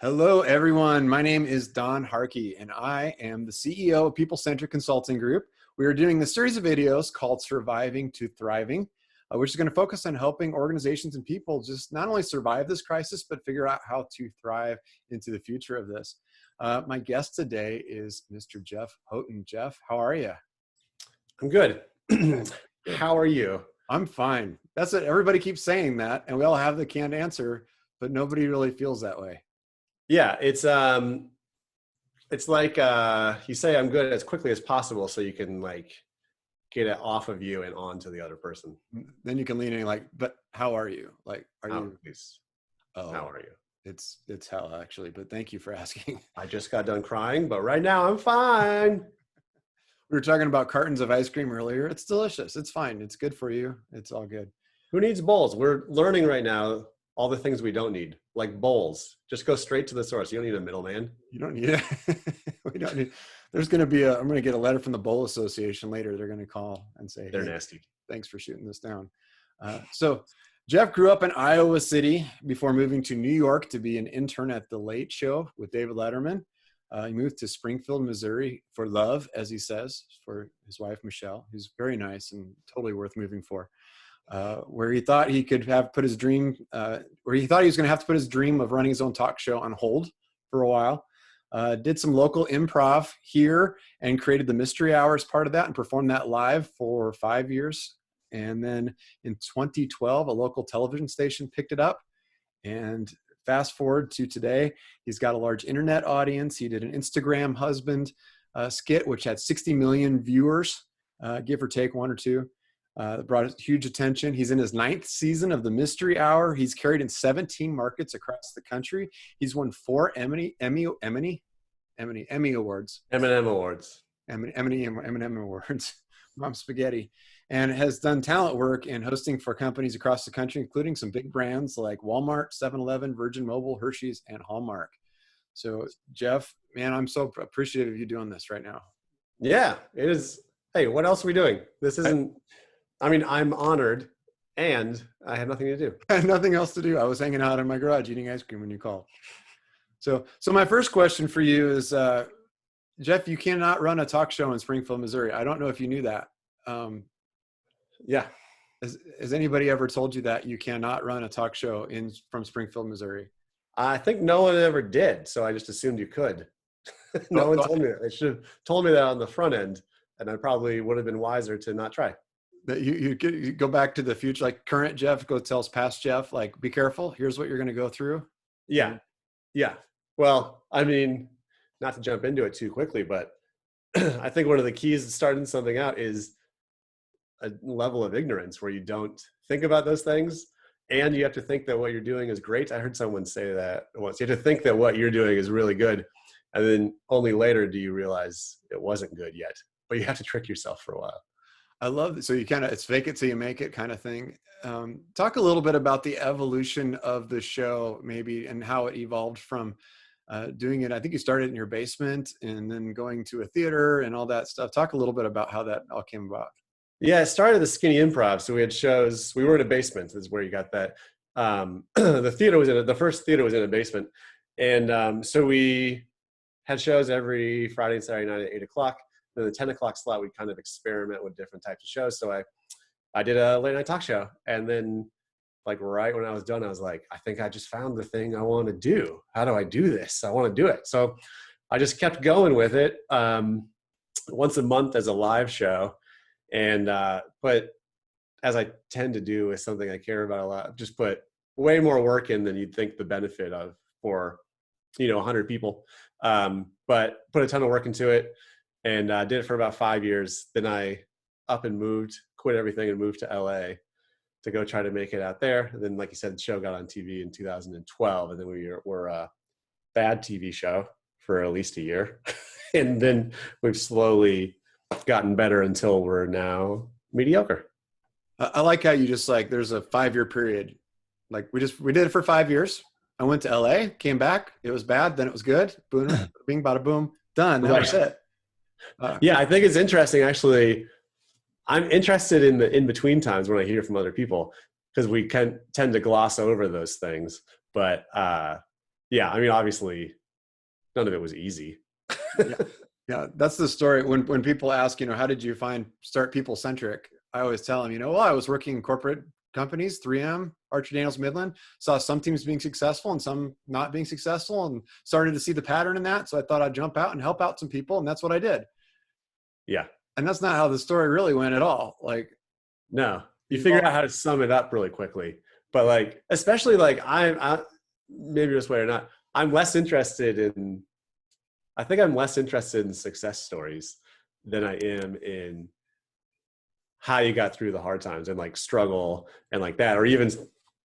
Hello, everyone. My name is Don Harkey, and I am the CEO of People-Centric Consulting Group. We are doing a series of videos called Surviving to Thriving, which is going to focus on helping organizations and people just not only survive this crisis, but figure out how to thrive into the future of this. My guest today is Mr. Jeff Houghton. Jeff, how are you? I'm good. How are you? I'm fine. That's it. Everybody keeps saying that, and we all have the canned answer, but nobody really feels that way. Yeah, it's like you say I'm good as quickly as possible so you can like get it off of you and on to the other person. Then you can lean in like, but how are you? Like, are How, you? please. Oh, How are you? it's hell actually, but thank you for asking. I just got done crying, but right now I'm fine. We were talking about cartons of ice cream earlier. It's delicious. It's fine. It's good for you. It's all good. Who needs bowls? We're learning right now all the things we don't need, like bowls. Just go straight to the source. You don't need a middleman. You don't need it. We don't need. There's going to be I'm going to get a letter from the Bowl Association later. They're going to call and say, They're hey, nasty. thanks for shooting this down. So Jeff grew up in Iowa City before moving to New York to be an intern at The Late Show with David Letterman. He moved to Springfield, Missouri for love, as he says, for his wife, Michelle, who's very nice and totally worth moving for. Where he thought he could have put his dream, where he thought he was going to have to put his dream of running his own talk show on hold for a while. Did some local improv here and created the Mystery Hour as part of that and performed that live for 5 years. And then in 2012, a local television station picked it up. And fast forward to today, he's got a large internet audience. He did an Instagram husband skit, which had 60 million viewers, give or take one or two. Brought huge attention. He's in his 9th season of the Mystery Hour. He's carried in 17 markets across the country. He's won 4 Emmy Awards. M&M Awards. M&M Awards. Mom spaghetti. And has done talent work and hosting for companies across the country, including some big brands like Walmart, 7-Eleven, Virgin Mobile, Hershey's, and Hallmark. So, Jeff, man, I'm so appreciative of you doing this right now. Yeah, it is. Hey, what else are we doing? This isn't... I mean, I'm honored, and I had nothing to do. I had nothing else to do. I was hanging out in my garage eating ice cream when you called. So my first question for you is, Jeff, you cannot run a talk show in Springfield, Missouri. I don't know if you knew that. Yeah. Has anybody ever told you that you cannot run a talk show from Springfield, Missouri? I think no one ever did, so I just assumed you could. No one told me that. They should have told me that on the front end, and I probably would have been wiser to not try. That you go back to the future, like current Jeff go tells past Jeff, like, be careful, here's what you're going to go through. Yeah. Well, I mean, not to jump into it too quickly, but I think one of the keys to starting something out is a level of ignorance where you don't think about those things, and you have to think that what you're doing is great. I heard someone say that once. You have to think that what you're doing is really good, and then only later do you realize it wasn't good yet, but you have to trick yourself for a while. I love it. So you it's fake it till you make it kind of thing. Talk a little bit about the evolution of the show maybe and how it evolved from doing it. I think you started in your basement and then going to a theater and all that stuff. Talk a little bit about how that all came about. Yeah, it started the Skinny Improv. So we had shows, we were in a basement is where you got that. The first theater was in a basement. And so we had shows every Friday and Saturday night at 8 o'clock. Then the 10 o'clock slot, we'd kind of experiment with different types of shows. So I did a late night talk show. And then like right when I was done, I was like, I think I just found the thing I want to do. How do I do this? I want to do it. So I just kept going with it once a month as a live show. And but as I tend to do with something I care about a lot, just put way more work in than you'd think the benefit of for 100 people. But put a ton of work into it. And did it for about 5 years. Then I up and moved, quit everything and moved to LA to go try to make it out there. And then, like you said, the show got on TV in 2012. And then we were a bad TV show for at least a year. And then we've slowly gotten better until we're now mediocre. I like how you just like, there's a 5-year period. Like we did it for 5 years. I went to LA, came back. It was bad. Then it was good. Boom, bing, bada boom, done. That was it. Yeah, I think it's interesting. Actually, I'm interested in the in-between times when I hear from other people because we can tend to gloss over those things. But yeah, I mean, obviously none of it was easy. Yeah. Yeah. That's the story. When people ask, how did you start people centric? I always tell them, well, I was working in corporate companies, 3M, Archer Daniels Midland, saw some teams being successful and some not being successful, and started to see the pattern in that. So I thought I'd jump out and help out some people. And that's what I did. Yeah. And that's not how the story really went at all. Like, No, you figure out how to sum it up really quickly. But like, especially like I maybe this way or not, I think I'm less interested in success stories than I am in how you got through the hard times and like struggle and like that, or even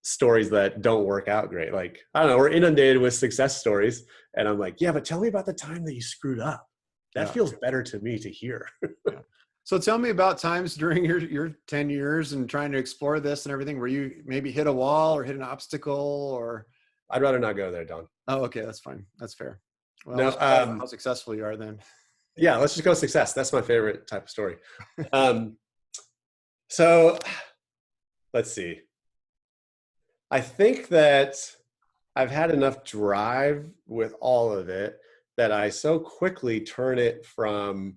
stories that don't work out great. Like, I don't know, we're inundated with success stories and I'm like, yeah, but tell me about the time that you screwed up. That feels better to me to hear. Yeah. So tell me about times during your 10 years and trying to explore this and everything, where you maybe hit a wall or hit an obstacle, or. I'd rather not go there, Don. Oh, okay. That's fine. That's fair. Well, No, let's talk about how successful you are then. Yeah, let's just go success. That's my favorite type of story. So let's see. I think that I've had enough drive with all of it that I so quickly turn it from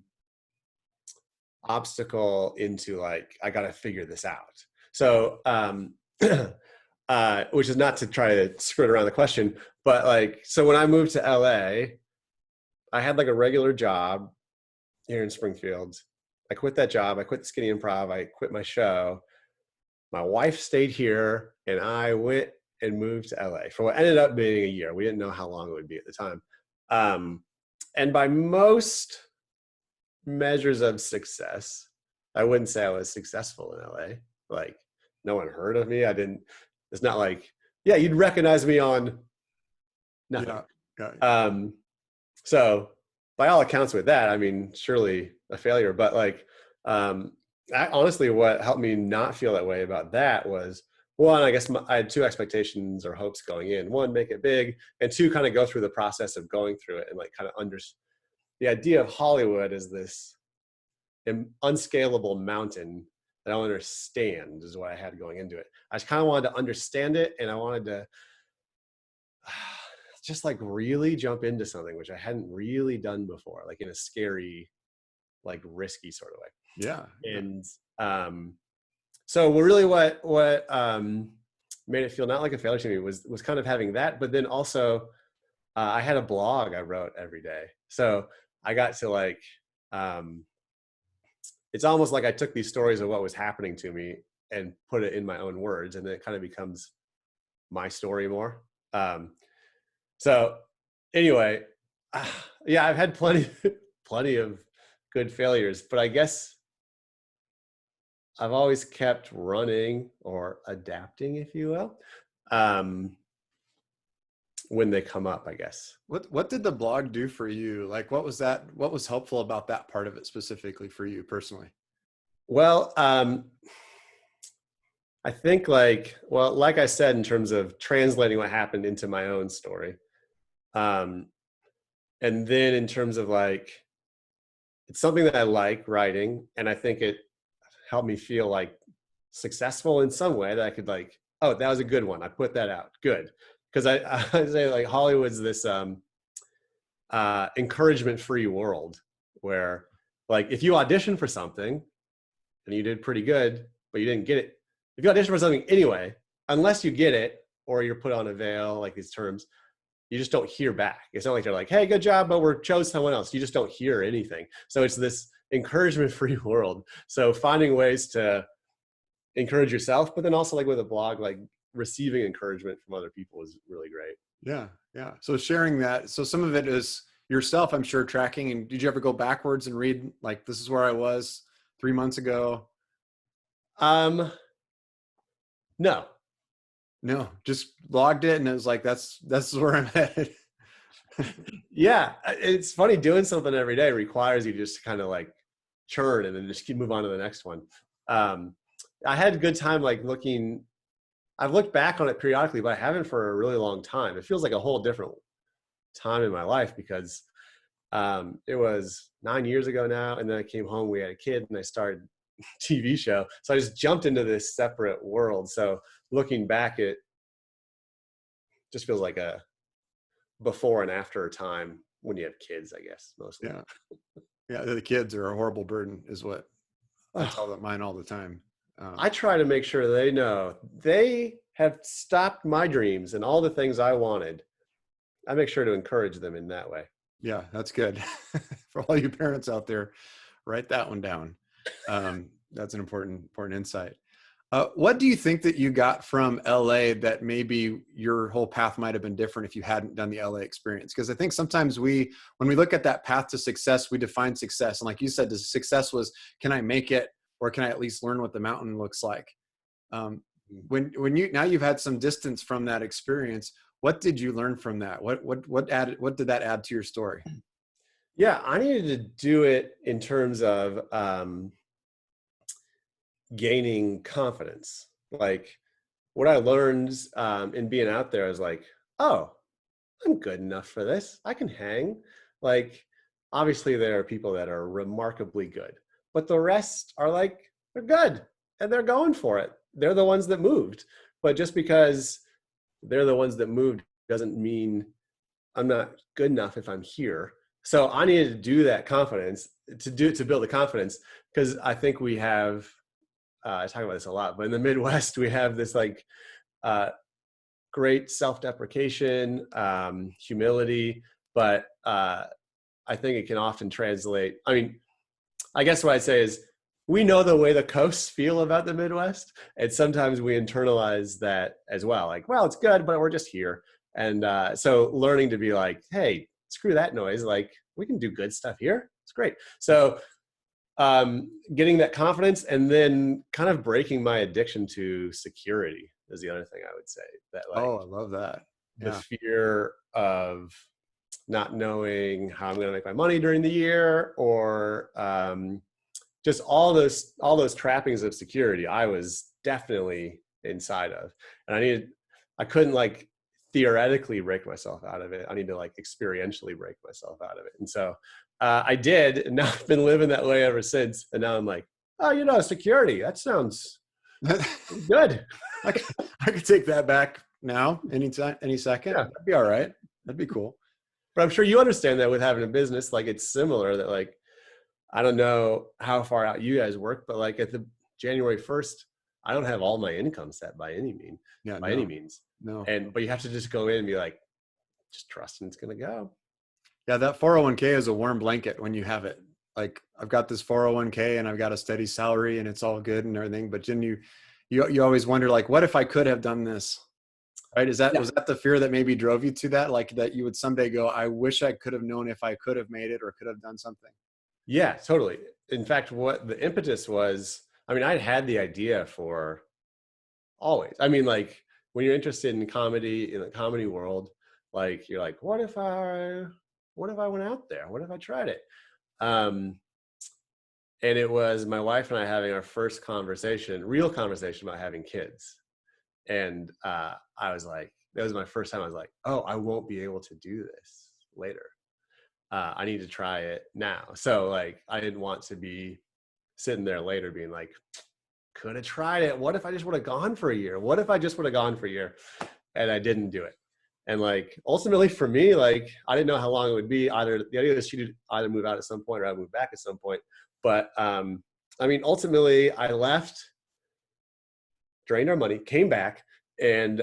obstacle into like, I got to figure this out. So, which is not to try to skirt around the question, but like, so when I moved to LA, I had like a regular job here in Springfield. I quit that job. I quit the Skinny Improv. I quit my show. My wife stayed here and I went and moved to LA for what ended up being a year. We didn't know how long it would be at the time. And by most measures of success, I wouldn't say I was successful in LA. Like, no one heard of me. It's not like, yeah, you'd recognize me on nothing. Yeah. So by all accounts with that, I mean, surely a failure, but like, honestly, what helped me not feel that way about that was, one, I guess I had two expectations or hopes going in. One, make it big, and two, kind of go through the process of going through it and like kind of the idea of Hollywood is this unscalable mountain that I don't understand is what I had going into it. I just kind of wanted to understand it, and I wanted to just like really jump into something which I hadn't really done before, like in a scary, like risky sort of way. Yeah. And so really what made it feel not like a failure to me was kind of having that, but then also I had a blog I wrote every day. So I got to like, it's almost like I took these stories of what was happening to me and put it in my own words, and then it kind of becomes my story more. So anyway, yeah, I've had plenty of good failures, but I guess I've always kept running or adapting, if you will, when they come up, I guess. What did the blog do for you? Like, what was helpful about that part of it specifically for you personally? Well, I think like I said, in terms of translating what happened into my own story. And then in terms of like, it's something that I like writing, and I think it helped me feel like successful in some way, that I could like, oh, that was a good one. I put that out. Good. Because I say like Hollywood's this encouragement-free world where like if you audition for something and you did pretty good, but you didn't get it, if you audition for something anyway, unless you get it or you're put on a veil, like these terms, you just don't hear back. It's not like they're like, hey, good job, but we're chose someone else. You just don't hear anything. So it's this encouragement-free world. So finding ways to encourage yourself, but then also like with a blog, like receiving encouragement from other people is really great. Yeah. Yeah. So sharing that. So some of it is yourself, I'm sure, tracking. And did you ever go backwards and read like, this is where I was 3 months ago? No, just logged it. And it was like, that's where I'm headed. Yeah. It's funny, doing something every day requires you just to kind of like churn and then just keep move on to the next one. I had a good time like I've looked back on it periodically, but I haven't for a really long time. It feels like a whole different time in my life because it was 9 years ago now. And then I came home, we had a kid, and I started a TV show. So I just jumped into this separate world. So looking back, it just feels like a before and after time when you have kids, I guess, mostly. Yeah. Yeah. The kids are a horrible burden is what I tell them mine all the time. I try to make sure they know they have stopped my dreams and all the things I wanted. I make sure to encourage them in that way. Yeah, that's good. For all you parents out there, write that one down. That's an important insight. What do you think that you got from LA that maybe your whole path might have been different if you hadn't done the LA experience? Because I think sometimes when we look at that path to success, we define success. And like you said, the success was, can I make it, or can I at least learn what the mountain looks like? When now you've had some distance from that experience, what did you learn from that? What did that add to your story? Yeah, I needed to do it in terms of gaining confidence. Like what I learned in being out there is like, oh, I'm good enough for this. I can hang. Like, obviously there are people that are remarkably good, but the rest are like, they're good and they're going for it. They're the ones that moved. But just because they're the ones that moved doesn't mean I'm not good enough if I'm here. So I needed to do that confidence to build the confidence, because I think we have, I talk about this a lot, but in the Midwest, we have this like great self-deprecation, humility, but I think it can often translate. I mean, I guess what I'd say is we know the way the coasts feel about the Midwest, and sometimes we internalize that as well. Like, well, it's good, but we're just here. And so learning to be like, hey, screw that noise. Like, we can do good stuff here. It's great. So getting that confidence, and then kind of breaking my addiction to security is the other thing I would say. That like, Oh, I love that. the Yeah. fear of not knowing how I'm going to make my money during the year, or just all those trappings of security I was definitely inside of. And I couldn't like theoretically break myself out of it. I need to like experientially break myself out of it. And so I did, and now I've been living that way ever since. And now I'm like, oh, security, that sounds good. I could take that back now, anytime, any second. Yeah. That'd be all right. That'd be cool. But I'm sure you understand that with having a business, like it's similar, that like, I don't know how far out you guys work, but like at the January 1st, I don't have all my income set by any means. Any means. No. But you have to just go in and be like, just trusting it's going to go. Yeah, that 401k is a warm blanket when you have it. Like, I've got this 401k and I've got a steady salary and it's all good and everything. But then you always wonder, like, what if I could have done this? Right? Was that the fear that maybe drove you to that? Like that you would someday go, I wish I could have known if I could have made it or could have done something. Yeah, totally. In fact, what the impetus was, I mean, I'd had the idea for always. I mean, like when you're interested in comedy, in the comedy world, like you're like, what if I went out there? What if I tried it? And it was my wife and I having our first real conversation about having kids. And I was like, that was my first time. I was like, oh, I won't be able to do this later. I need to try it now. So like, I didn't want to be sitting there later being like, could have tried it. What if I just would have gone for a year? What if I just would have gone for a year? And I didn't do it. And like, ultimately for me, like, I didn't know how long it would be. The idea was she'd either move out at some point or I'd move back at some point. But I mean, ultimately I left, drained our money, came back, and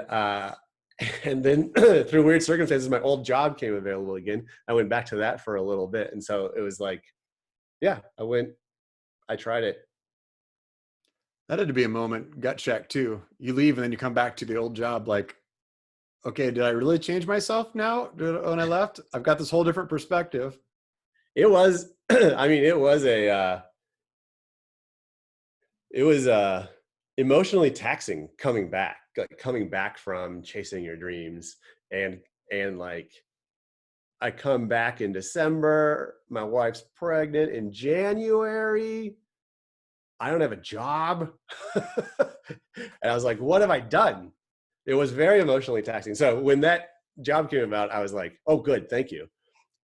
then through weird circumstances, my old job came available again. I went back to that for a little bit. And so it was like, yeah, I tried it. That had to be a moment, gut check too. You leave and then you come back to the old job like, okay, did I really change myself now when I left? I've got this whole different perspective. It was, I mean, it was emotionally taxing coming back from chasing your dreams. And like, I come back in December, my wife's pregnant in January, I don't have a job. And I was like, what have I done? It was very emotionally taxing. So when that job came about, I was like, oh, good, thank you.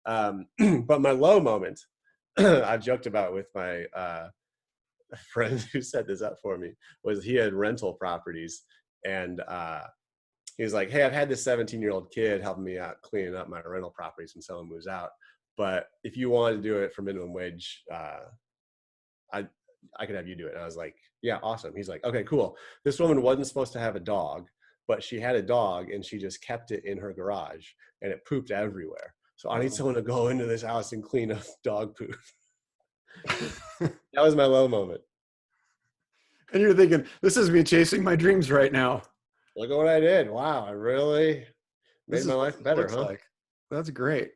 But my low moment, I've joked about with my friend who set this up for me, was he had rental properties, and he was like, hey, I've had this 17-year-old kid helping me out cleaning up my rental properties when someone moves out. But if you want to do it for minimum wage, I could have you do it. And I was like, yeah, awesome. He's like, okay, cool. This woman wasn't supposed to have a dog, but she had a dog and she just kept it in her garage and it pooped everywhere. So I need someone to go into this house and clean up dog poop. That was my low moment. And you're thinking, this is me chasing my dreams right now. Look at what I did. Wow, I really made my life better, huh? Like. That's great.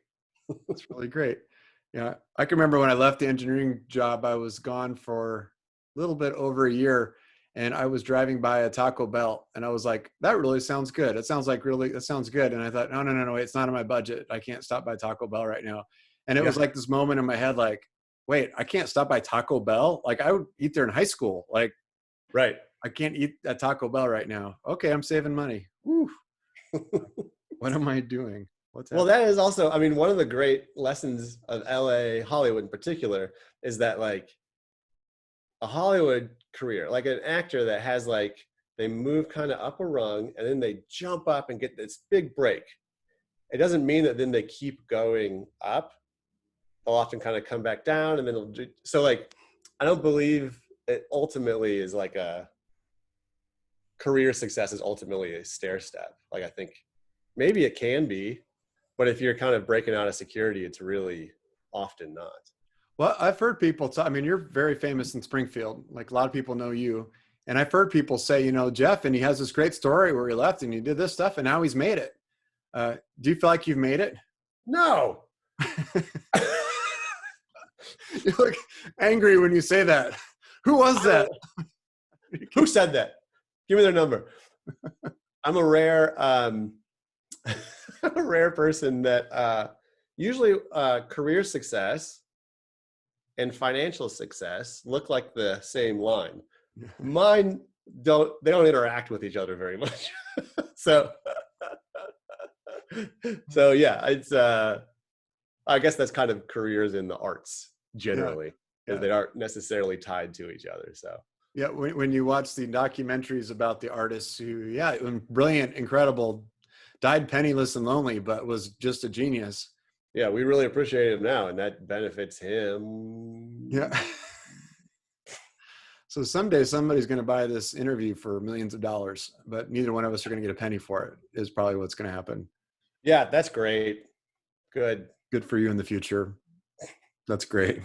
That's really great. Yeah, I can remember when I left the engineering job, I was gone for a little bit over a year, and I was driving by a Taco Bell, and I was like, that really sounds good. It sounds like really, that sounds good. And I thought, no, wait, it's not in my budget. I can't stop by Taco Bell right now. And it was like this moment in my head, like, wait, I can't stop by Taco Bell? Like, I would eat there in high school. Like, right. I can't eat at Taco Bell right now. Okay, I'm saving money. Woo. What am I doing? Well, that is also, I mean, one of the great lessons of LA, Hollywood in particular, is that like a Hollywood career, like an actor that has like, they move kind of up a rung and then they jump up and get this big break. It doesn't mean that then they keep going up. They'll often kind of come back down and then so like, I don't believe it ultimately is like a career success is ultimately a stair step. Like I think maybe it can be, but if you're kind of breaking out of security, it's really often not. Well, I've heard people talk, I mean, you're very famous in Springfield. Like a lot of people know you. And I've heard people say, you know, Jeff, and he has this great story where he left and he did this stuff and now he's made it. Do you feel like you've made it? No. You look angry when you say that. Who was that? Who said that? Give me their number. I'm a rare, a rare person that usually career success and financial success look like the same line. Mine they don't interact with each other very much. so yeah, it's I guess that's kind of careers in the arts generally, because they aren't necessarily tied to each other. So yeah, when you watch the documentaries about the artists who, brilliant, incredible, died penniless and lonely, but was just a genius. Yeah, we really appreciate him now, and that benefits him. Yeah. So someday somebody's going to buy this interview for millions of dollars, but neither one of us are going to get a penny for it, is probably what's going to happen. Yeah, that's great. Good for you in the future. That's great.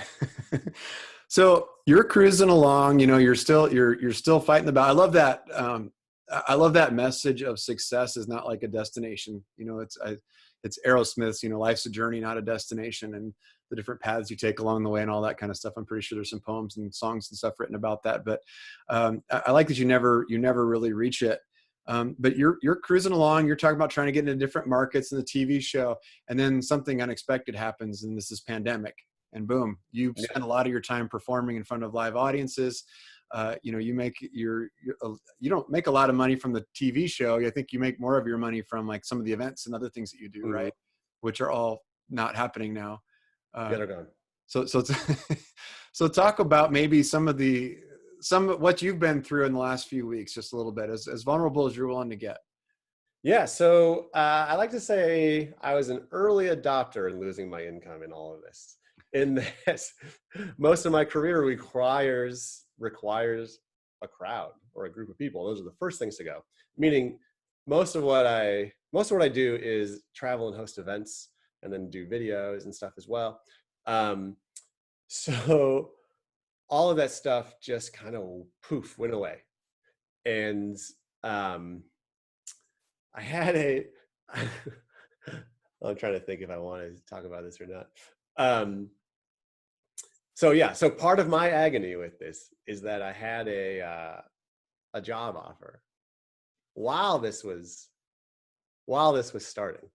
So you're cruising along, you know, you're still fighting the battle. I love that. I love that message of success is not like a destination. You know, it's Aerosmith's, you know, life's a journey, not a destination, and the different paths you take along the way and all that kind of stuff. I'm pretty sure there's some poems and songs and stuff written about that, but I like that you never really reach it. But you're cruising along, you're talking about trying to get into different markets in the TV show, and then something unexpected happens, and this is pandemic, and boom, you spend a lot of your time performing in front of live audiences. You know, you don't make a lot of money from the TV show. I think you make more of your money from like some of the events and other things that you do, right? Which are all not happening now. They're gone. So talk about maybe some of what you've been through in the last few weeks, just a little bit, as vulnerable as you're willing to get. Yeah. So I like to say I was an early adopter in losing my income in all of this. In that most of my career requires a crowd or a group of people. Those are the first things to go. Meaning most of what I do is travel and host events and then do videos and stuff as well. So all of that stuff just kind of poof went away. And I had I'm trying to think if I want to talk about this or not. So part of my agony with this is that I had a job offer while this was starting,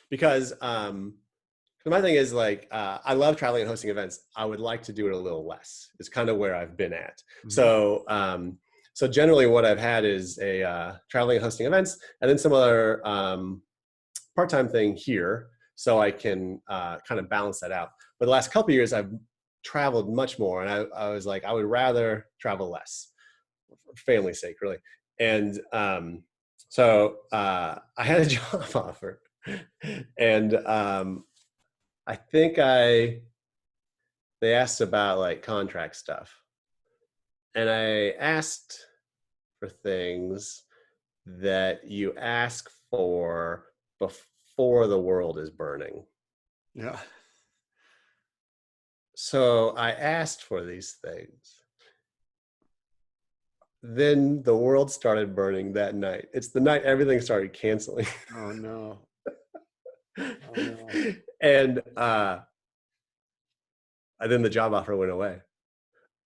because my thing is like I love traveling and hosting events. I would like to do it a little less. It's kind of where I've been at. Mm-hmm. So generally what I've had is a traveling and hosting events, and then some other part-time thing here, so I can kind of balance that out. But the last couple of years I've traveled much more, and I was like, I would rather travel less for family's sake, really. And So I had a job offer, and I think they asked about like contract stuff, and I asked for things that you ask for before the world is burning. Yeah. So I asked for these things. Then the world started burning that night. It's the night everything started canceling. Oh no. Oh no. And then the job offer went away.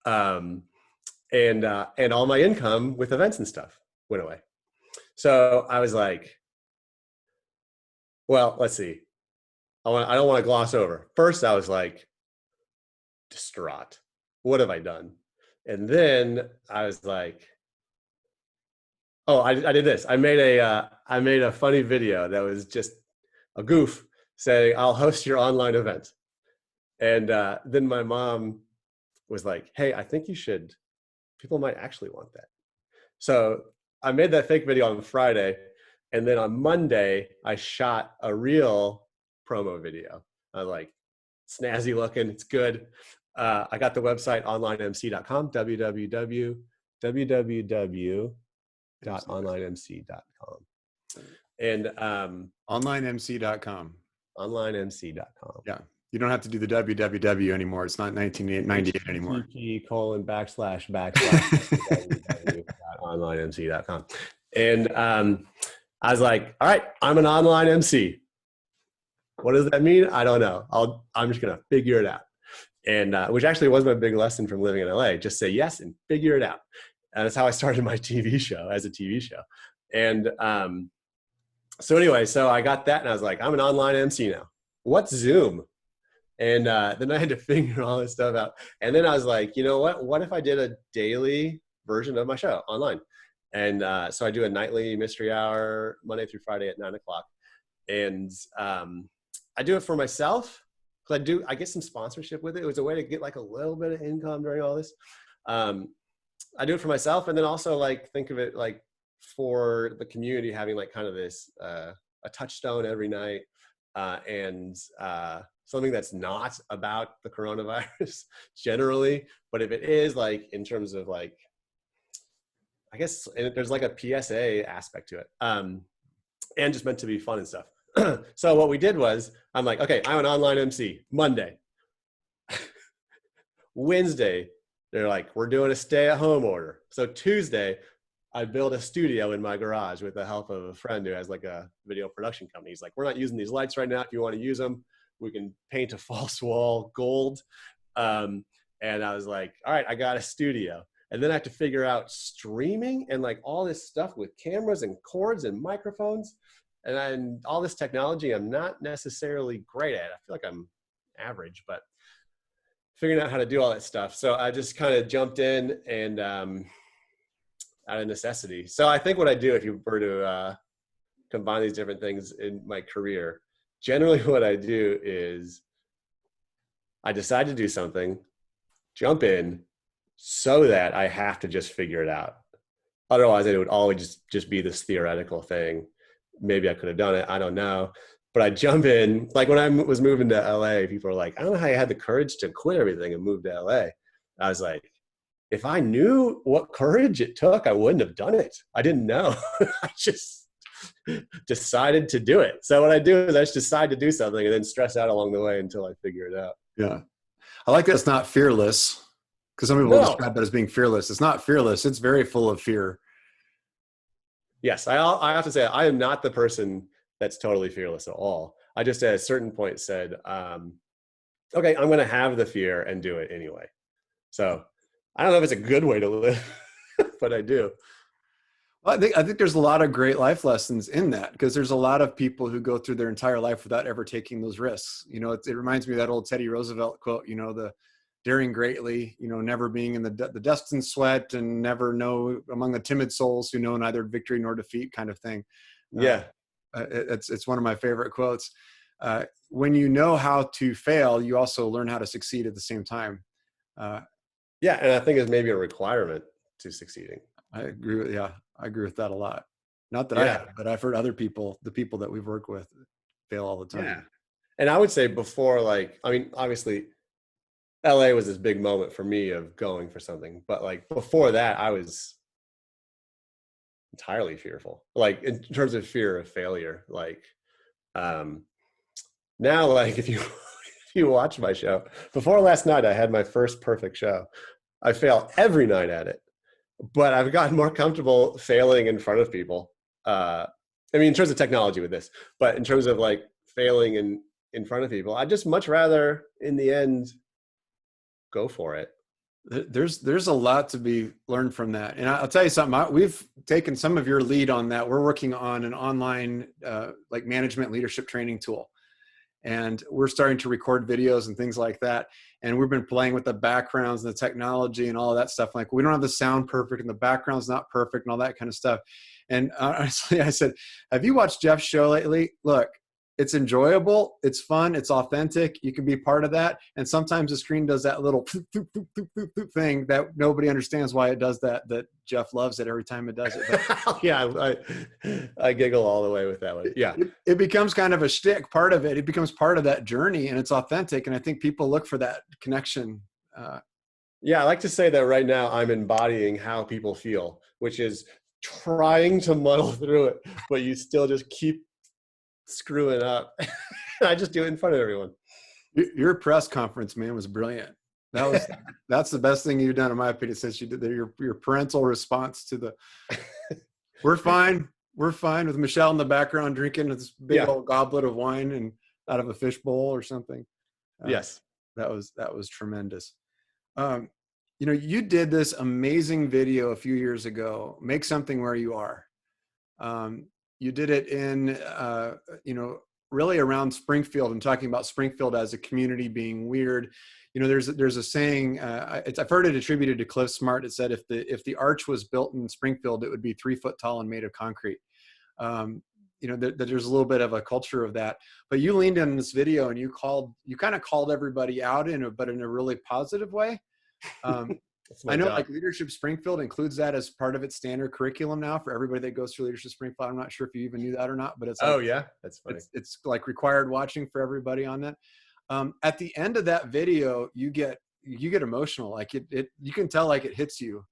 And all my income with events and stuff went away. So I was like, well, let's see. I don't want to gloss over. First, I was like, distraught. What have I done? And then I was like, oh, I did this. I made a funny video that was just a goof saying, I'll host your online event. And then my mom was like, hey, I think you should. People might actually want that. So I made that fake video on Friday. And then on Monday, I shot a real promo video. I was like, snazzy looking, it's good. I got the website onlinemc.com, www.onlinemc.com. And onlinemc.com. onlinemc.com. Yeah. You don't have to do the www anymore. It's not 1998 anymore. http://www.onlinemc.com. And I was like, all right, I'm an online MC. What does that mean? I don't know. I'm just going to figure it out. And which actually was my big lesson from living in LA. Just say yes and figure it out. And that's how I started my TV show as a TV show. And so anyway, so I got that and I was like, I'm an online MC now. What's Zoom? And then I had to figure all this stuff out. And then I was like, you know what? What if I did a daily version of my show online? And so I do a nightly mystery hour, Monday through Friday at 9:00. And I do it for myself because I get some sponsorship with it. It was a way to get like a little bit of income during all this. I do it for myself, and then also like think of it like for the community having like kind of this a touchstone every night and something that's not about the coronavirus generally, but if it is like in terms of like, I guess there's like a PSA aspect to it, and just meant to be fun and stuff. So what we did was, I'm like, okay, I'm an online MC. Monday. Wednesday, they're like, we're doing a stay-at-home order. So Tuesday, I built a studio in my garage with the help of a friend who has like a video production company. He's like, we're not using these lights right now. If you want to use them, we can paint a false wall gold. And I was like, all right, I got a studio. And then I have to figure out streaming and like all this stuff with cameras and cords and microphones and all this technology I'm not necessarily great at. I feel like I'm average, but figuring out how to do all that stuff. So I just kind of jumped in and out of necessity. So I think what I do, if you were to combine these different things in my career, generally what I do is I decide to do something, jump in so that I have to just figure it out. Otherwise, it would always just be this theoretical thing. Maybe I could have done it. I don't know. But I jump in, like when I was moving to LA, people were like, I don't know how you had the courage to quit everything and move to LA. I was like, if I knew what courage it took, I wouldn't have done it. I didn't know. I just decided to do it. So what I do is I just decide to do something and then stress out along the way until I figure it out. Yeah. I like that it's not fearless, because some people describe that as being fearless. It's not fearless. It's very full of fear. Yes, I have to say, I am not the person that's totally fearless at all. I just at a certain point said, okay, I'm going to have the fear and do it anyway. So I don't know if it's a good way to live, but I do. Well, I think there's a lot of great life lessons in that, because there's a lot of people who go through their entire life without ever taking those risks. You know, it reminds me of that old Teddy Roosevelt quote, you know, the daring greatly, you know, never being in the dust and sweat, and never know among the timid souls who know neither victory nor defeat, kind of thing. Yeah. It's one of my favorite quotes. When you know how to fail, you also learn how to succeed at the same time. Yeah. And I think it's maybe a requirement to succeeding. I agree with that a lot. Not that I Yeah. have, but I've heard other people, the people that we've worked with, fail all the time. Yeah. And I would say before, like, I mean, obviously LA was this big moment for me of going for something, but like before that, I was entirely fearful, like in terms of fear of failure. Like, um, now, like if you, if you watch my show, before last night, I had my first perfect show. I fail every night at it, but I've gotten more comfortable failing in front of people. I mean, in terms of technology with this, but in terms of like failing in front of people, I'd just much rather in the end go for it. There's a lot to be learned from that. And I'll tell you something, we've taken some of your lead on that. We're working on an online like management leadership training tool. And we're starting to record videos and things like that. And we've been playing with the backgrounds and the technology and all of that stuff. Like, we don't have the sound perfect and the background's not perfect and all that kind of stuff. And honestly, I said, have you watched Jeff's show lately? Look, it's enjoyable. It's fun. It's authentic. You can be part of that. And sometimes the screen does that little thing that nobody understands why it does that, that Jeff loves it every time it does it. But Yeah, I giggle all the way with that one. Yeah. It becomes kind of a shtick, part of it. It becomes part of that journey, and it's authentic. And I think people look for that connection. Yeah, I like to say that right now I'm embodying how people feel, which is trying to muddle through it, but you still just keep screwing up. I just do it in front of everyone. Your press conference, man, was brilliant. That's the best thing you've done, in my opinion, since you did your parental response to the we're fine with Michelle in the background drinking this big old goblet of wine and out of a fish bowl or something. Yes. That was tremendous. You know, you did this amazing video a few years ago, Make Something Where You Are. You did it in, you know, really around Springfield and talking about Springfield as a community being weird. You know, there's a saying, I've heard it attributed to Cliff Smart. It said, if the arch was built in Springfield, it would be 3 foot tall and made of concrete. You know, there's a little bit of a culture of that, but you leaned in this video and you kind of called everybody out but in a really positive way. I know, like, Leadership Springfield includes that as part of its standard curriculum now for everybody that goes through Leadership Springfield. I'm not sure if you even knew that or not, but it's like, oh yeah, that's funny. It's like required watching for everybody on that. At the end of that video, you get emotional. Like you can tell, like, it hits you.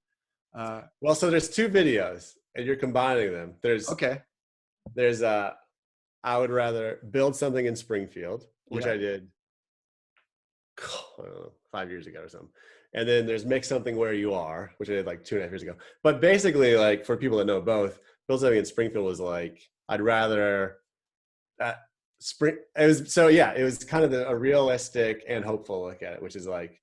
Well, so there's 2 videos and you're combining them. There's I would rather build something in Springfield, which I did, I don't know, 5 years ago or something. And then there's Make Something Where You Are, which I did like 2.5 years ago. But basically, like, for people that know both, build something in Springfield was like, I'd rather it was kind of a realistic and hopeful look at it, which is like,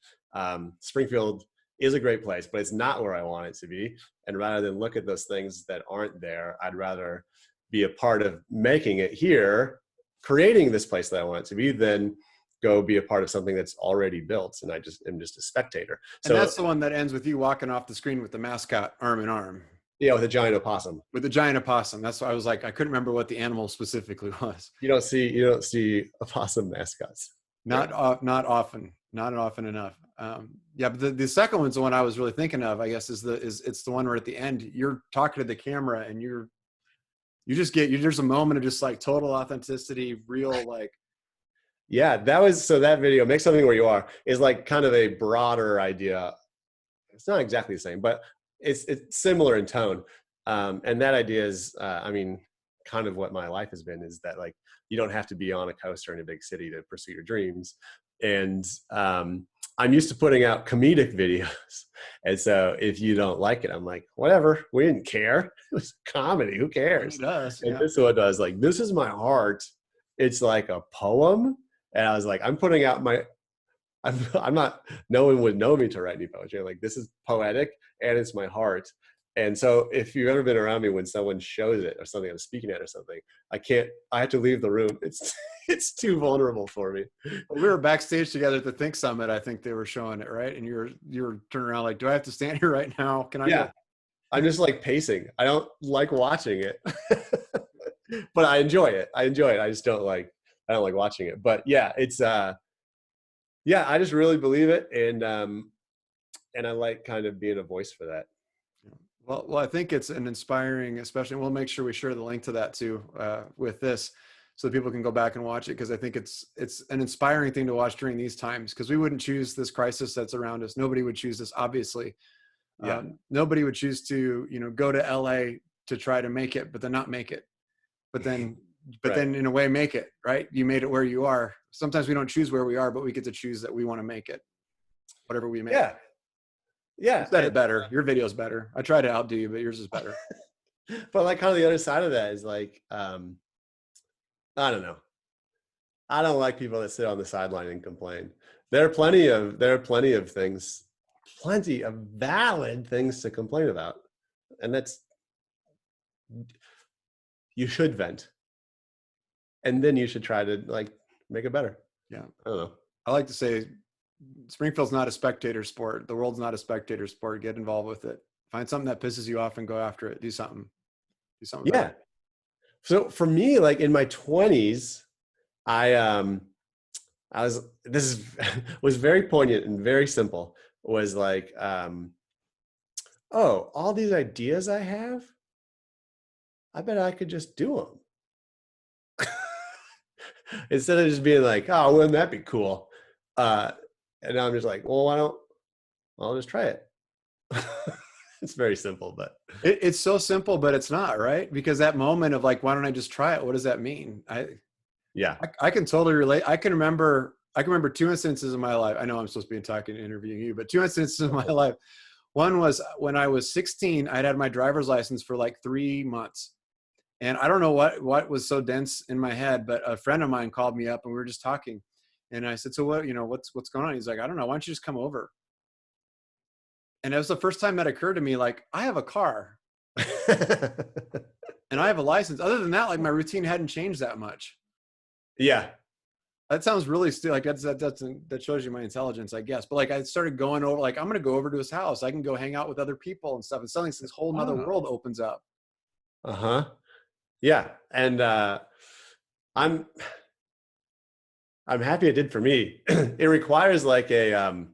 Springfield is a great place, but it's not where I want it to be. And rather than look at those things that aren't there, I'd rather be a part of making it here, creating this place that I want it to be, than go be a part of something that's already built. And I just am just a spectator. So, and that's the one that ends with you walking off the screen with the mascot arm in arm. Yeah, with a giant opossum. With the giant opossum. That's why I was like, I couldn't remember what the animal specifically was. You don't see opossum mascots. Not often enough. Yeah, but the second one's the one I was really thinking of, I guess, it's the one where at the end you're talking to the camera and there's a moment of just like total authenticity, real, like. Yeah, that video, Make Something Where You Are, is like kind of a broader idea. It's not exactly the same, but it's similar in tone. And that idea is, I mean, kind of what my life has been, is that, like, you don't have to be on a coast or in a big city to pursue your dreams. And I'm used to putting out comedic videos. And so if you don't like it, I'm like, whatever, we didn't care. It was comedy, who cares? It does, and this one does, like, this is my heart. It's like a poem. And I was like, I'm putting out I'm not, no one would know me to write any poetry. Like, this is poetic and it's my heart. And so if you've ever been around me when someone shows it or something I'm speaking at or something, I have to leave the room. It's too vulnerable for me. We were backstage together at the Think Summit. I think they were showing it, right? And you're turning around like, do I have to stand here right now? Can I? Yeah. Go? I'm just like pacing. I don't like watching it, but I enjoy it. I just don't like watching it, but yeah, it's, I just really believe it. And I like kind of being a voice for that. Well, I think it's an inspiring, especially, we'll make sure we share the link to that too with this, so that people can go back and watch it. Because I think it's an inspiring thing to watch during these times. Because we wouldn't choose this crisis that's around us. Nobody would choose this, obviously. Yeah. Nobody would choose to, go to LA to try to make it, but then not make it. But then, Right. in a way, make it, right? You made it where you are. Sometimes we don't choose where we are, but we get to choose that we want to make it, whatever we make. Yeah. You Yeah. said it better. Your video's better. I try to outdo you, but yours is better. But like kind of the other side of that is like, I don't know. I don't like people that sit on the sideline and complain. There are plenty of things, plenty of valid things to complain about. And you should vent. And then you should try to like make it better. Yeah. I don't know. I like to say Springfield's not a spectator sport. The world's not a spectator sport. Get involved with it. Find something that pisses you off and go after it. Do something. Yeah. Better. So for me, like in my 20s, this was very poignant and very simple. Was like, oh, all these ideas I have, I bet I could just do them. Instead of just being like, oh, wouldn't that be cool? And I'm just like, well, I'll just try it. It's very simple, but it's so simple, but it's not, right? Because that moment of like, why don't I just try it? What does that mean? I can totally relate. I can remember 2 instances in my life. I know I'm supposed to be talking and interviewing you, but 2 instances in my life. One was when I was 16, I'd had my driver's license for like 3 months. And I don't know what was so dense in my head, but a friend of mine called me up and we were just talking. And I said, so what's going on? He's like, I don't know. Why don't you just come over? And it was the first time that occurred to me, like, I have a car and I have a license. Other than that, like my routine hadn't changed that much. Yeah. That sounds really like that shows you my intelligence, I guess. But like I started going over, like I'm going to go over to his house. I can go hang out with other people and stuff. And suddenly this whole nother world opens up. Uh-huh. Yeah. And I'm happy it did for me. It requires like a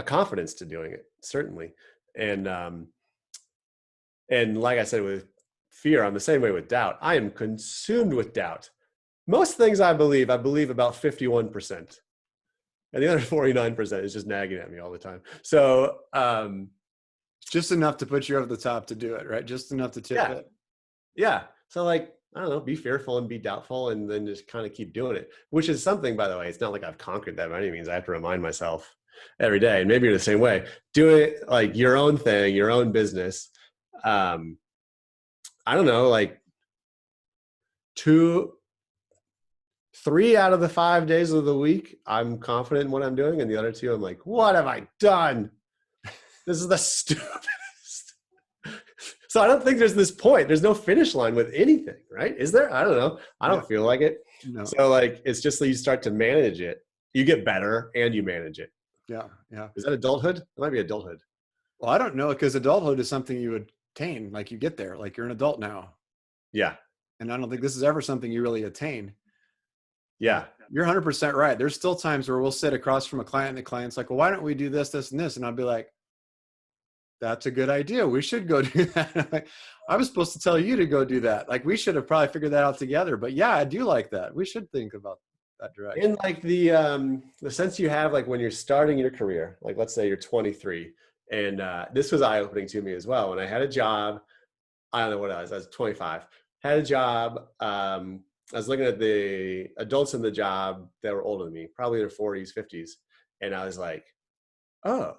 confidence to doing it, certainly. And like I said, with fear, I'm the same way with doubt. I am consumed with doubt. Most things I believe about 51%. And the other 49% is just nagging at me all the time. So just enough to put you over the top to do it, right? Just enough to tip it. Yeah. So like, I don't know, be fearful and be doubtful and then just kind of keep doing it, which is something, by the way, it's not like I've conquered that by any means. I have to remind myself every day. And maybe you're the same way. Do it like your own thing, your own business. I don't know, like 3 out of the 5 days of the week, I'm confident in what I'm doing. And the other 2, I'm like, what have I done? This is the stupidest. So I don't think there's this point. There's no finish line with anything, right? Is there? I don't know. I don't feel like it. No. So like, it's just that you start to manage it. You get better and you manage it. Yeah. Yeah. Is that adulthood? It might be adulthood. Well, I don't know, because adulthood is something you attain. Like you get there, like you're an adult now. Yeah. And I don't think this is ever something you really attain. Yeah. You're 100% right. There's still times where we'll sit across from a client and the client's like, well, why don't we do this, this, and this? And I'll be like, that's a good idea. We should go do that. Like, I was supposed to tell you to go do that. Like we should have probably figured that out together. But yeah, I do like that. We should think about that direction. And like the sense you have, like when you're starting your career, like let's say you're 23, and this was eye-opening to me as well. When I had a job, I don't know what I was 25, had a job. I was looking at the adults in the job that were older than me, probably in their 40s, 50s. And I was like, oh,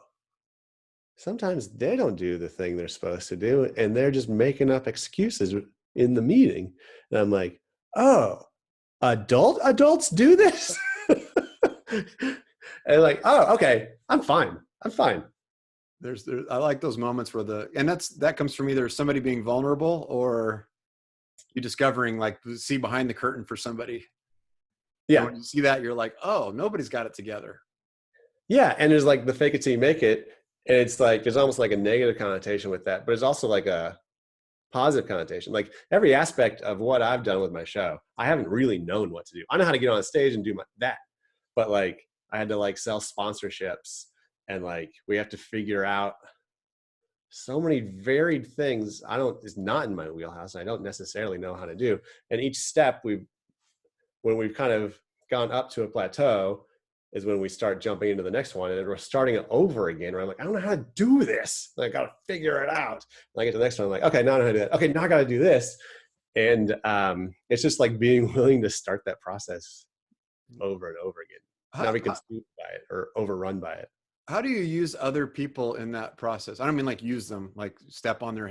sometimes they don't do the thing they're supposed to do. And they're just making up excuses in the meeting. And I'm like, oh, adults do this? And like, oh, okay, I'm fine. I like those moments where that comes from either somebody being vulnerable or you discovering, like, see behind the curtain for somebody. Yeah. And when you see that, you're like, oh, nobody's got it together. Yeah. And there's like the fake it till you make it. And it's like, there's almost like a negative connotation with that, but it's also like a positive connotation. Like every aspect of what I've done with my show, I haven't really known what to do. I know how to get on a stage and do that, but like I had to like sell sponsorships and like we have to figure out so many varied things it's not in my wheelhouse. I don't necessarily know how to do. And each step when we've kind of gone up to a plateau is when we start jumping into the next one, and then we're starting it over again, where I'm like, I don't know how to do this. I got to figure it out. And I get to the next one, I'm like, okay, now I know how to do that. Okay, now I got to do this. And it's just like being willing to start that process over and over again, not be consumed by it or overrun by it. How do you use other people in that process? I don't mean like use them, like step on their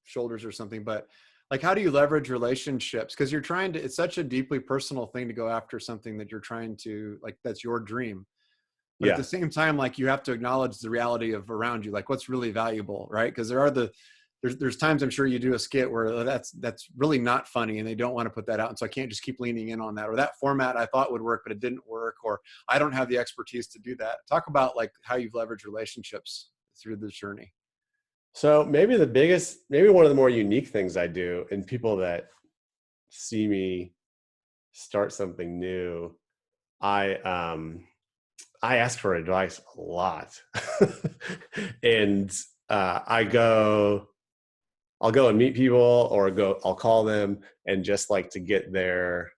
shoulders or something, but like, how do you leverage relationships? Because you're trying to, it's such a deeply personal thing to go after something that you're trying to, like, that's your dream. But at the same time, like, you have to acknowledge the reality of around you, like what's really valuable, right? Because there's times I'm sure you do a skit where that's really not funny and they don't want to put that out. And so I can't just keep leaning in on that, or that format I thought would work, but it didn't work, or I don't have the expertise to do that. Talk about like how you've leveraged relationships through this journey. So maybe one of the more unique things I do, and people that see me start something new, I ask for advice a lot. And I'll go and meet people, or I'll call them and just like to get their,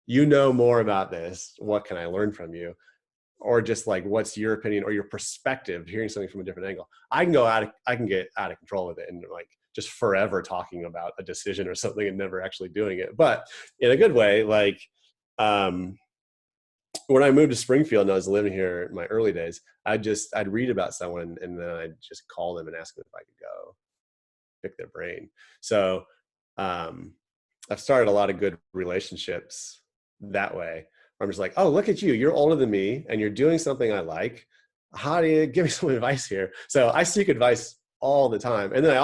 more about this. What can I learn from you? Or just like, what's your opinion or your perspective, hearing something from a different angle. I can get out of control with it and like just forever talking about a decision or something and never actually doing it. But in a good way, like, when I moved to Springfield and I was living here in my early days, I'd read about someone and then I'd just call them and ask them if I could go pick their brain. So I've started a lot of good relationships that way. I'm just like, oh, look at you. You're older than me and you're doing something I like. How do you give me some advice here? So I seek advice all the time. And then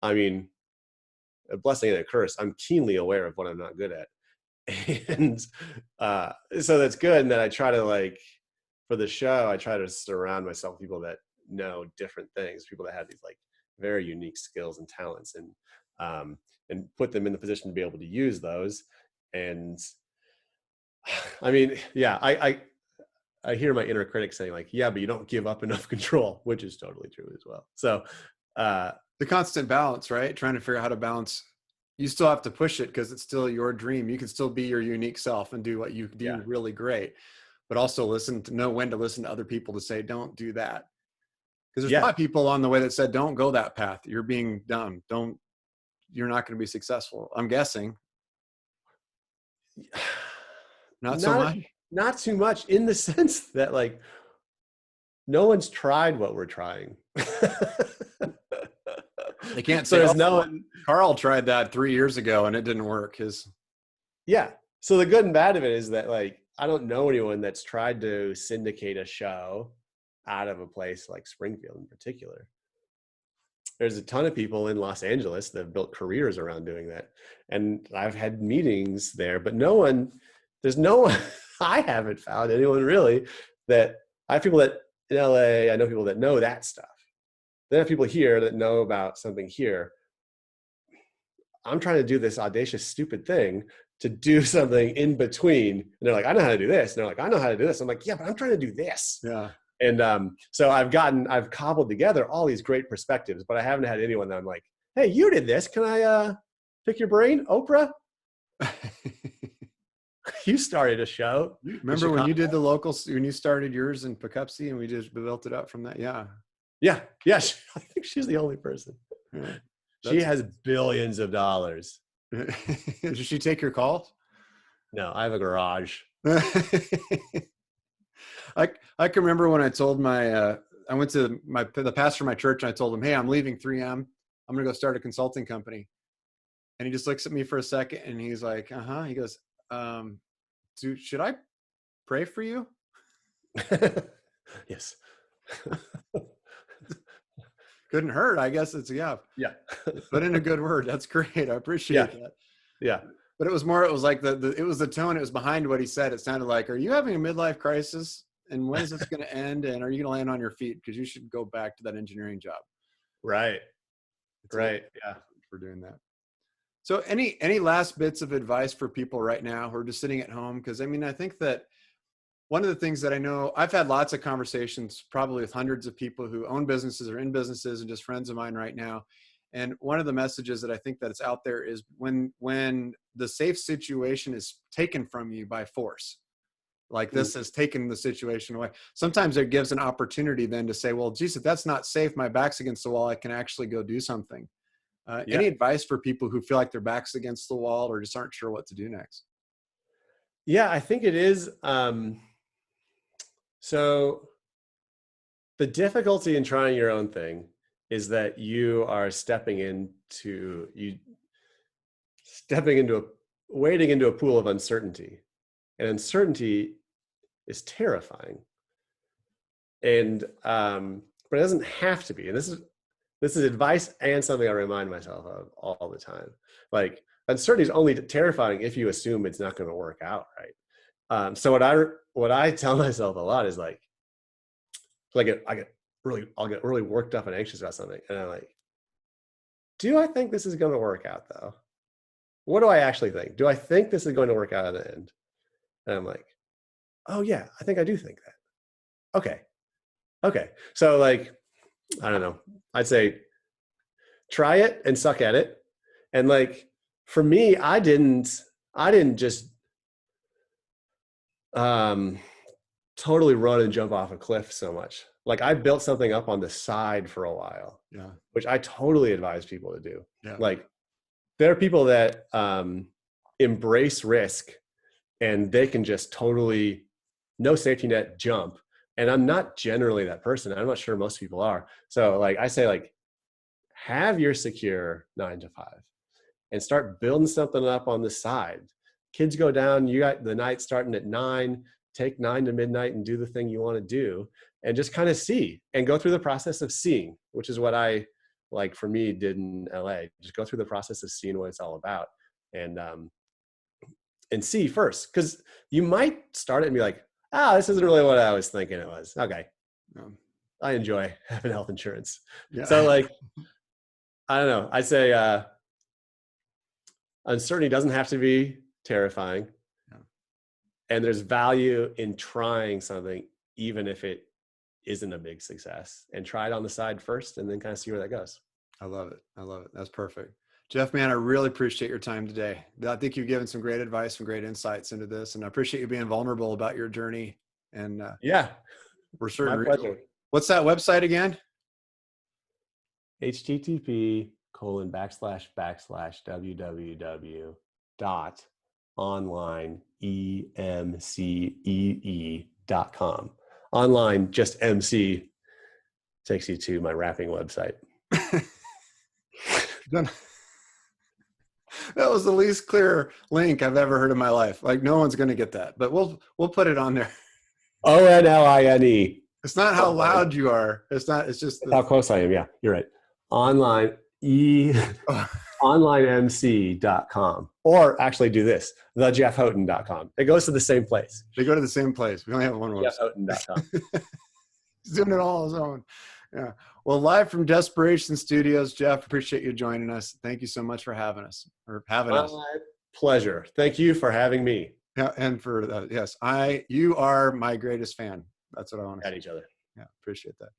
I mean, a blessing and a curse, I'm keenly aware of what I'm not good at. And so that's good. And then I try to, like, for the show, I try to surround myself with people that know different things, people that have these like very unique skills and talents, and put them in the position to be able to use those. And I mean, yeah, I hear my inner critic saying like, yeah, but you don't give up enough control, which is totally true as well. So the constant balance, right? Trying to figure out how to balance. You still have to push it because it's still your dream. You can still be your unique self and do what you do really great, but also know when to listen to other people to say, don't do that. Because there's a lot of people on the way that said, don't go that path. You're being dumb. You're not going to be successful. I'm guessing. Not so much. Not too much, in the sense that like no one's tried what we're trying. They can't say, Carl tried that 3 years ago and it didn't work. So the good and bad of it is that, like, I don't know anyone that's tried to syndicate a show out of a place like Springfield in particular. There's a ton of people in Los Angeles that have built careers around doing that. And I've had meetings there, but there's no one, I haven't found anyone really I have people that in LA, I know people that know that stuff. Then I have people here that know about something here. I'm trying to do this audacious, stupid thing to do something in between. And they're like, I know how to do this. And they're like, I know how to do this. I'm like, yeah, but I'm trying to do this. Yeah. And so I've cobbled together all these great perspectives, but I haven't had anyone that I'm like, hey, you did this. Can I pick your brain? Oprah? You started a show. Remember when you did the locals, when you started yours in Poughkeepsie and we just built it up from that? Yeah. I think she's the only person. Yeah. She has billions of dollars. Does she take your calls? No, I have a garage. I can remember when I told I went to the pastor of my church and I told him, hey, I'm leaving 3M. I'm going to go start a consulting company. And he just looks at me for a second and he's like, He goes, should I pray for you? Yes. Couldn't hurt. I guess it's, yeah. Put in a good word. That's great. I appreciate that. Yeah. But it was like it was the tone. It was behind what he said. It sounded like, are you having a midlife crisis? And when is this going to end? And are you going to land on your feet? Because you should go back to that engineering job. Right. Right. Yeah. For doing that. So any last bits of advice for people right now who are just sitting at home? Because I mean, I think that one of the things that I know, I've had lots of conversations probably with hundreds of people who own businesses or in businesses and just friends of mine right now. And one of the messages that I think that it's out there is when the safe situation is taken from you by force, like this has taken the situation away. Sometimes it gives an opportunity then to say, well, geez, if that's not safe, my back's against the wall, I can actually go do something. Any advice for people who feel like their back's against the wall or just aren't sure what to do next? Yeah, I think it is. So the difficulty in trying your own thing is that you are wading into a pool of uncertainty, and uncertainty is terrifying. And but it doesn't have to be. And this is advice and something I remind myself of all the time. Like, uncertainty is only terrifying if you assume it's not going to work out right. So what I tell myself a lot is like I'll get really worked up and anxious about something, and I'm like, do I think this is going to work out though? What do I actually think? Do I think this is going to work out at the end? And I'm like, oh yeah, I think I do think that. Okay. So like, I don't know. I'd say try it and suck at it. And like, for me, I didn't just totally run and jump off a cliff so much. Like, I built something up on the side for a while, which I totally advise people to do. Like, there are people that embrace risk and they can just totally no safety net jump. And I'm not generally that person. I'm not sure most people are. So like, I say, like, have your secure 9 to 5 and start building something up on the side. Kids go down, you got the night starting at 9, take 9 to midnight and do the thing you want to do, and just kind of see and go through the process of seeing, which is what I, like, for me, did in LA. Just go through the process of seeing what it's all about, and see first, because you might start it and be like, this isn't really what I was thinking it was. Okay. I enjoy having health insurance. So like, I don't know. I'd say uncertainty doesn't have to be terrifying. And there's value in trying something, even if it isn't a big success, and try it on the side first and then kind of see where that goes. I love it. That's perfect. Jeff, man, I really appreciate your time today. I think you've given some great advice, some great insights into this, and I appreciate you being vulnerable about your journey. And we're certain. My pleasure. What's that website again? http://www.onlineemcee.com. Online, just MC, takes you to my rapping website. That was the least clear link I've ever heard in my life. Like, no one's going to get that, but we'll put it on there. ONLINE. It's not how loud you are. It's not. It's just how close I am. Yeah, you're right. Online onlinemc.com, or actually do this, thejeffhoughton.com. It goes to the same place. They go to the same place. We only have one website. jeffhoughton.com. He's doing it all on his own. Yeah. Well, live from Desperation Studios, Jeff, appreciate you joining us. Thank you so much for having us. My pleasure. Thank you for having me. Yeah, and for yes, you are my greatest fan. That's what I want to say. At each other. Yeah, appreciate that.